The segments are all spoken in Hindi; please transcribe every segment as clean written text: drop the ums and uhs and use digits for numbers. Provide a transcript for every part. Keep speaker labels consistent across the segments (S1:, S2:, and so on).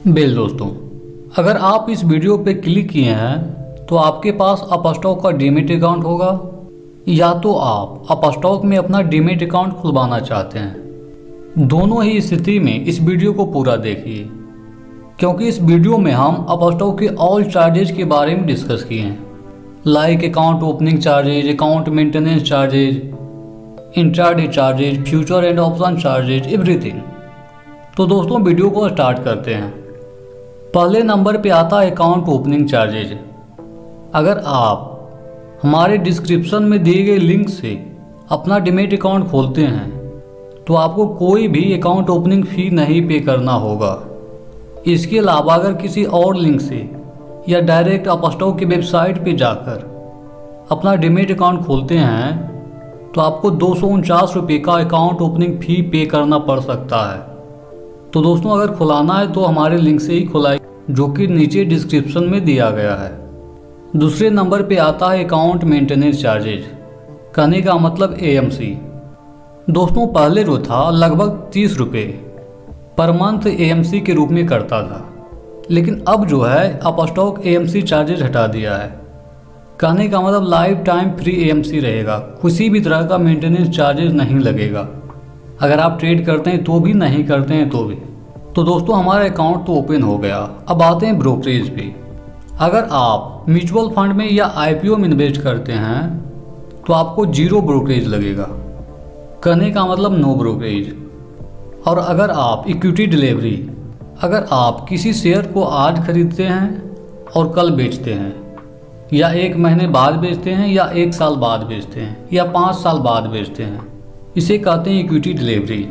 S1: बेल दोस्तों, अगर आप इस वीडियो पे क्लिक किए हैं तो आपके पास अपस्टॉक का डीमेट अकाउंट होगा या तो आप अपस्टॉक में अपना डीमेट अकाउंट खुलवाना चाहते हैं। दोनों ही स्थिति में इस वीडियो को पूरा देखिए, क्योंकि इस वीडियो में हम अपस्टॉक के ऑल चार्जेज के बारे में डिस्कस किए हैं, like account opening charges, account maintenance charges, intraday charges, future and option charges, everything. तो दोस्तों वीडियो को स्टार्ट करते हैं। पहले नंबर पे आता है अकाउंट ओपनिंग चार्जेज। अगर आप हमारे डिस्क्रिप्शन में दिए गए लिंक से अपना डीमेट अकाउंट खोलते हैं तो आपको कोई भी अकाउंट ओपनिंग फ़ी नहीं पे करना होगा। इसके अलावा अगर किसी और लिंक से या डायरेक्ट अपस्टॉक की वेबसाइट पे जाकर अपना डीमेट अकाउंट खोलते हैं तो आपको 249 रुपये का अकाउंट ओपनिंग फ़ी पे करना पड़ सकता है। तो दोस्तों अगर खुलाना है तो हमारे लिंक से ही खुलाएं, जो कि नीचे डिस्क्रिप्शन में दिया गया है। दूसरे नंबर पे आता है अकाउंट मेंटेनेंस चार्जेज, कहने का मतलब AMC। दोस्तों पहले जो था लगभग 30 रुपये पर मंथ AMC के रूप में करता था, लेकिन अब जो है अपस्टॉक AMC चार्जेज हटा दिया है। कहने का मतलब लाइफ टाइम फ्री AMC रहेगा, किसी भी तरह का मेंटेनेंस चार्जेज नहीं लगेगा। अगर आप ट्रेड करते हैं तो भी, नहीं करते हैं तो भी। तो दोस्तों हमारा अकाउंट तो ओपन हो गया। अब आते हैं ब्रोकरेज पे। अगर आप म्यूचुअल फंड में या IPO में इन्वेस्ट करते हैं तो आपको 0 ब्रोकरेज लगेगा, कहने का मतलब नो ब्रोकरेज। और अगर आप इक्विटी डिलीवरी, अगर आप किसी शेयर को आज खरीदते हैं और कल बेचते हैं, या 1 महीने बाद बेचते हैं, या 1 साल बाद बेचते हैं, या 5 साल बाद बेचते हैं, इसे कहते हैं इक्विटी डिलीवरी।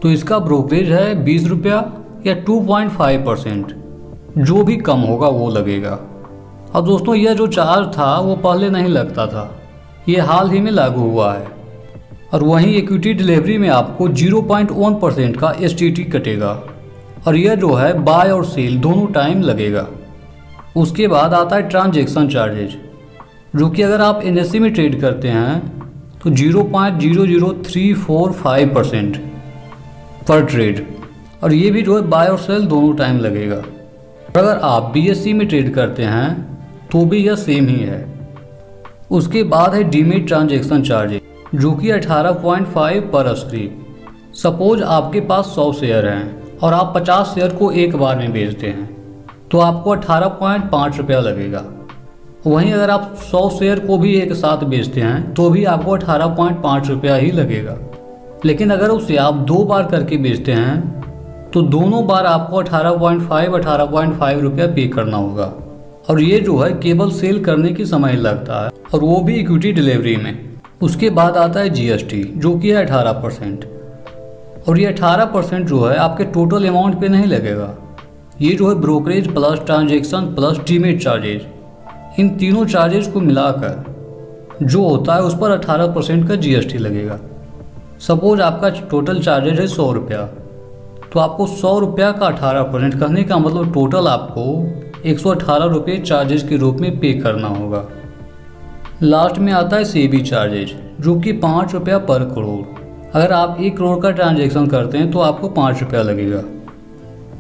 S1: तो इसका ब्रोकरेज है 20 रुपया या 2.5%, जो भी कम होगा वो लगेगा। अब दोस्तों यह जो चार्ज था वो पहले नहीं लगता था, ये हाल ही में लागू हुआ है। और वहीं इक्विटी डिलीवरी में आपको 0.1% का STT कटेगा, और यह जो है बाय और सेल दोनों टाइम लगेगा। उसके बाद आता है ट्रांजैक्शन चार्जेज, जो कि अगर आप NSE में ट्रेड करते हैं तो 0.00345% पर ट्रेड, और ये भी जो है बाय और सेल दोनों टाइम लगेगा। अगर आप BSE में ट्रेड करते हैं तो भी यह सेम ही है। उसके बाद है डीमेट ट्रांजैक्शन चार्जेज, जो कि 18.5 पर स्क्रिप। सपोज आपके पास 100 शेयर हैं और आप 50 शेयर को एक बार में बेचते हैं तो आपको 18.5 रुपया लगेगा। वहीं अगर आप 100 शेयर को भी एक साथ बेचते हैं तो भी आपको 18.5 रुपया ही लगेगा। लेकिन अगर उसे आप 2 बार करके बेचते हैं तो दोनों बार आपको 18.5 रुपया पे करना होगा। और ये जो है केवल सेल करने की समय लगता है, और वो भी इक्विटी डिलीवरी में। उसके बाद आता है GST, जो कि है 18%, और ये 18% जो है आपके टोटल अमाउंट पे नहीं लगेगा। ये जो है brokerage plus transaction plus demat charges, इन तीनों चार्जेज को मिलाकर जो होता है उस पर 18% का GST लगेगा। सपोज आपका टोटल चार्जेज है 100 रुपया, तो आपको 100 रुपया का 18%, कहने का मतलब टोटल आपको 118 रुपये चार्जेज के रूप में पे करना होगा। लास्ट में आता है सेबी चार्जेज, जो कि 5 रुपया पर करोड़। अगर आप 1 करोड़ का ट्रांजैक्शन करते हैं तो आपको 5 रुपया लगेगा।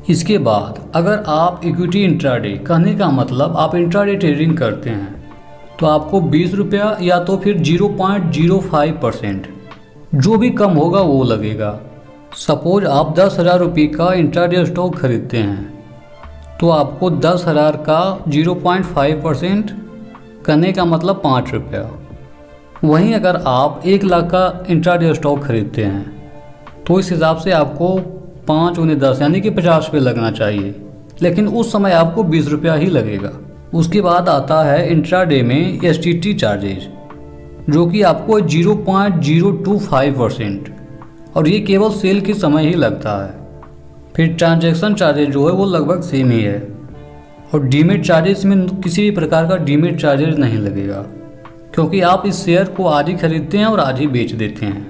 S1: इसके बाद अगर आप इक्विटी इंट्राडे, कहने का मतलब आप इंट्राडे ट्रेडिंग करते हैं, तो आपको 20 रुपया या तो फिर 0.05%, जो भी कम होगा वो लगेगा। सपोज आप 10,000 रुपये का इंट्राडे स्टॉक खरीदते हैं तो आपको 10,000 का 0.5%, कहने का मतलब 5 रुपया। वहीं अगर आप 1 लाख का इंट्राडे स्टॉक खरीदते हैं तो इस हिसाब से आपको 5 × 10 यानी कि 50 रुपये लगना चाहिए, लेकिन उस समय आपको 20 रुपया ही लगेगा। उसके बाद आता है इंट्राडे में STT चार्जेज, जो कि आपको 0.025%, और ये केवल सेल के समय ही लगता है। फिर ट्रांजैक्शन चार्जेज जो है वो लगभग सेम ही है, और डीमेट चार्जेस में किसी भी प्रकार का डीमेट चार्जेज नहीं लगेगा, क्योंकि आप इस शेयर को आज ही खरीदते हैं और आज ही बेच देते हैं।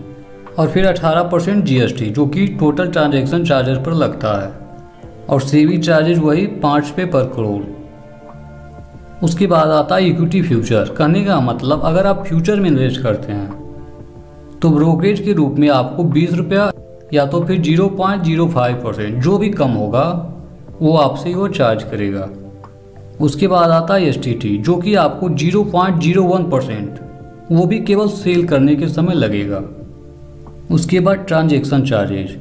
S1: और फिर 18% GST, जो कि टोटल ट्रांजैक्शन चार्जेस पर लगता है, और सेबी चार्जेज वही 5 रुपये पर करोड़। उसके बाद आता है इक्विटी फ्यूचर, कहने का मतलब अगर आप फ्यूचर में इन्वेस्ट करते हैं तो ब्रोकरेज के रूप में आपको 20 रुपया या तो फिर 0.05%, जो भी कम होगा वो आपसे वो चार्ज करेगा। उसके बाद आता है STT, जो कि आपको 0.01% वो भी केवल सेल करने के समय लगेगा। उसके बाद ट्रांजैक्शन चार्जेज,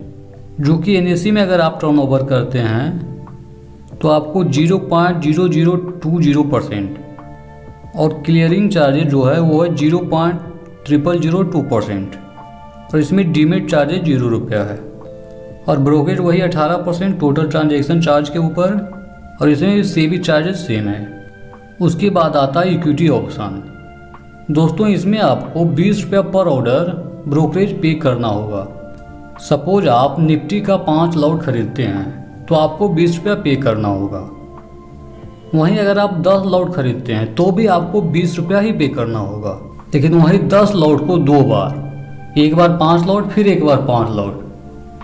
S1: जो कि NSE में अगर आप टर्नओवर करते हैं तो आपको 0.0020% और क्लियरिंग चार्जेज जो है वो है 0.0002% और इसमें डीमेट चार्जेज 0 रुपया है और ब्रोकरेज वही 18% टोटल ट्रांजैक्शन चार्ज के ऊपर और इसमें सेबी चार्जेज सेम है। उसके बाद आता है इक्विटी ऑप्शन। दोस्तों इसमें आपको 20 रुपया पर ऑर्डर ब्रोकरेज पे करना होगा। सपोज आप निफ्टी का 5 लॉट खरीदते हैं तो आपको 20 रुपया पे करना होगा। वहीं अगर आप 10 लॉट खरीदते हैं तो भी आपको 20 रुपया ही पे करना होगा। लेकिन वहीं 10 लॉट को 2 बार, एक बार 5 लॉट फिर एक बार 5 लॉट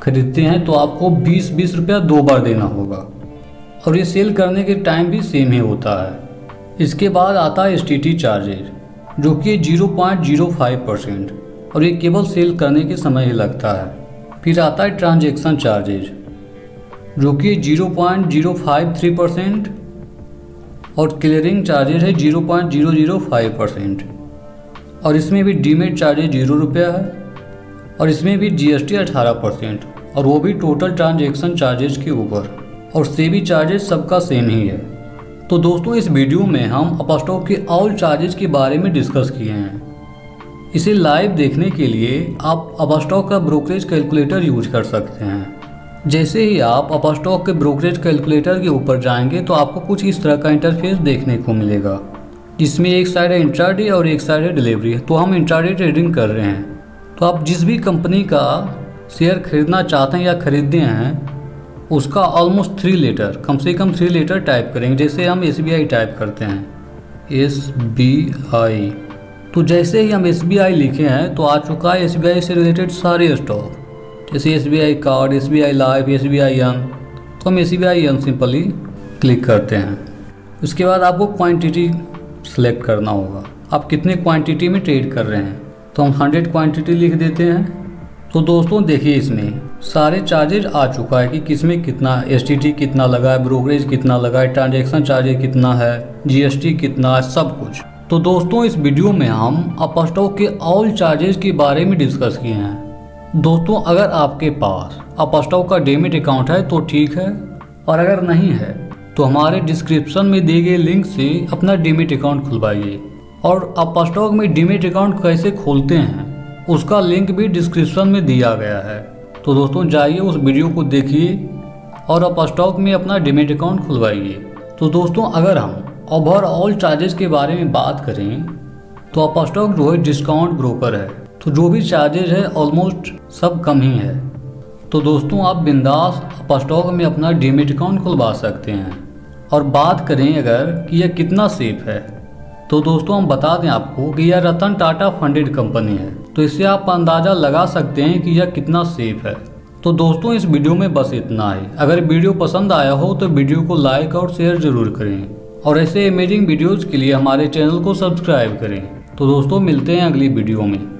S1: खरीदते हैं तो आपको 20-20 रुपया 2 बार देना होगा और ये सेल करने के टाइम भी सेम ही होता है। इसके बाद आता है STT चार्जेज, जो कि 0.05% और ये केवल सेल करने के समय ही लगता है। फिर आता है ट्रांजैक्शन चार्जेज, जो कि 0.053% और क्लियरिंग चार्जेज है 0.005% और इसमें भी डीमेट चार्जेज 0 रुपया है और इसमें भी GST 18% और वो भी टोटल ट्रांजैक्शन चार्जेज के ऊपर और सेबी चार्जेज सबका सेम ही है। तो दोस्तों इस वीडियो में हम अपस्टॉक के ऑल चार्जेज के बारे में डिस्कस किए हैं। इसे लाइव देखने के लिए आप अपस्टॉक का ब्रोकरेज कैलकुलेटर यूज कर सकते हैं। जैसे ही आप अपस्टॉक के ब्रोकरेज कैलकुलेटर के ऊपर जाएंगे तो आपको कुछ इस तरह का इंटरफेस देखने को मिलेगा, जिसमें एक साइड है इंट्राडे और एक साइड है डिलीवरी। तो हम इंट्राडे ट्रेडिंग कर रहे हैं, तो आप जिस भी कंपनी का शेयर खरीदना चाहते हैं या खरीदते हैं उसका ऑलमोस्ट 3 लेटर, कम से कम 3 लेटर टाइप करेंगे। जैसे हम SBI टाइप करते हैं SBI, तो जैसे ही हम SBI लिखे हैं तो आ चुका है SBI से रिलेटेड सारे स्टॉक, जैसे SBI card, SBI life, SBIN। तो हम SBIN सिंपली क्लिक करते हैं। उसके बाद आपको क्वांटिटी सेलेक्ट करना होगा, आप कितने क्वांटिटी में ट्रेड कर रहे हैं। तो हम 100 क्वांटिटी लिख देते हैं। तो दोस्तों देखिए इसमें सारे चार्जेज आ चुका है कि किसमें कितना, STT कितना लगा है, ब्रोकरेज कितना लगा है, ट्रांजैक्शन चार्जेज कितना है, GST कितना है, सब कुछ। तो दोस्तों इस वीडियो में हम अपस्टॉक के ऑल चार्जेज के बारे में डिस्कस किए हैं। दोस्तों अगर आपके पास अपस्टॉक का डीमैट अकाउंट है तो ठीक है, और अगर नहीं है तो हमारे डिस्क्रिप्शन में दिए गए लिंक से अपना डीमैट अकाउंट खुलवाइए। और अपस्टॉक में डीमैट अकाउंट कैसे खोलते हैं उसका लिंक भी डिस्क्रिप्शन में दिया गया है। तो दोस्तों जाइए उस वीडियो को देखिए और अपस्टॉक में अपना डीमैट अकाउंट खुलवाइए। तो दोस्तों अगर हम ओवरऑल चार्जेस के बारे में बात करें तो अपस्टॉक जो है डिस्काउंट ब्रोकर है, तो जो भी चार्जेज है ऑलमोस्ट सब कम ही है। तो दोस्तों आप बिंदास अपस्टॉक में अपना डीमैट अकाउंट खुलवा सकते हैं। और बात करें अगर कि यह कितना सेफ है, तो दोस्तों हम बता दें आपको कि यह रतन टाटा फंडेड कंपनी है, तो इससे आप अंदाज़ा लगा सकते हैं कि यह कितना सेफ है। तो दोस्तों इस वीडियो में बस इतना ही। अगर वीडियो पसंद आया हो तो वीडियो को लाइक और शेयर जरूर करें और ऐसे अमेजिंग वीडियोज़ के लिए हमारे चैनल को सब्सक्राइब करें। तो दोस्तों मिलते हैं अगली वीडियो में।